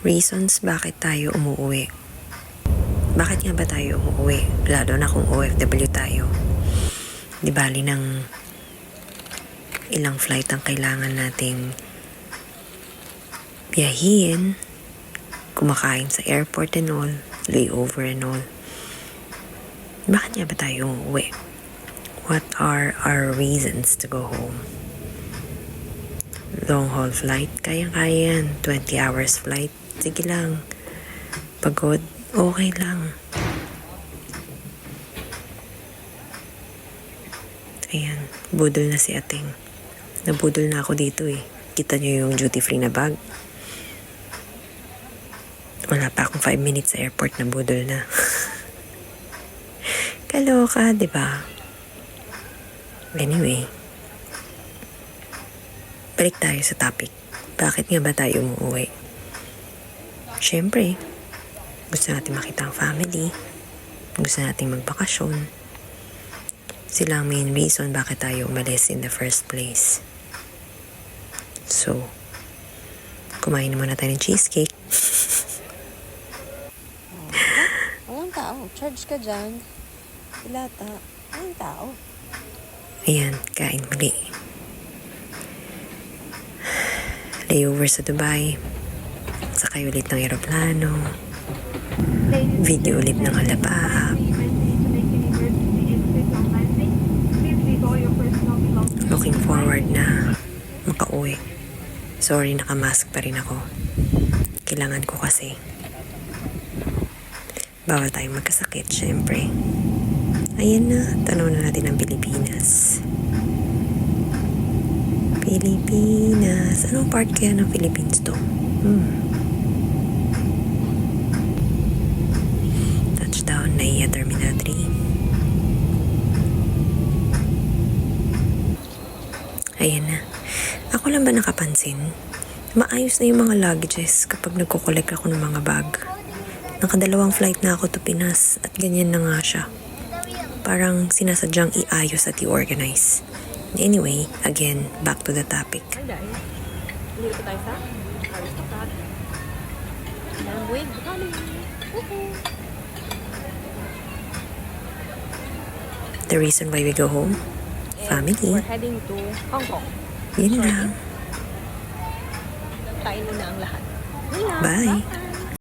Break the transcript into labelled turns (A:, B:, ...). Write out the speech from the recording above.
A: Reasons bakit tayo umuwi. Bakit nga ba tayo umuwi? Lalo na kung OFW tayo. Di bali ng ilang flight ang kailangan nating biyahin, kumakain sa airport and all, layover and all. Bakit nga ba tayo umuwi? What are our reasons to go home? Long haul flight, kayang-kaya yan. 20 hours flight, sige lang. Pagod, okay lang. Ayan, budol na si Ating. Nabudol na ako dito eh. Kita nyo yung duty free na bag? Wala pa akong 5 minutes sa airport na budol na. Kaloka, di ba? Anyway, balik tayo sa topic. Bakit nga ba tayo umuwi? Siyempre, gusto natin makita ang family. Gusto natin magbakasyon. Sila ang main reason bakit tayo umalis in the first place. So, kumain muna tayo ng cheesecake.
B: Walang tao. Charge ka dyan. Ilata. Walang tao.
A: Ayan, kain muli. Layover sa Dubai. Sakay ulit ng aeroplano. Video ulit ng Alapaap. Looking forward na makauwi. Sorry, nakamask pa rin ako. Kailangan ko kasi. Bawal tayong magkasakit, syempre. Ayan na, tanaw na natin ang Pilipinas. Pilipinas. Anong part kaya ng Philippines to? Touchdown, NAIA Terminal 3. Ayan na. Ako lang ba nakapansin? Maayos na yung mga luggages kapag nagko-collect ako ng mga bag. Nakadalawang flight na ako to Pinas at ganyan na nga siya. Parang sinasadyang iayos at i-organize. Anyway, again, back to the topic.
B: Hindi ko tayo sa Aristocat. Lambuig.
A: The reason why we go home? Family.
B: We're heading to Hong Kong.
A: Yun lang.
B: Kain muna ang lahat.
A: Bye.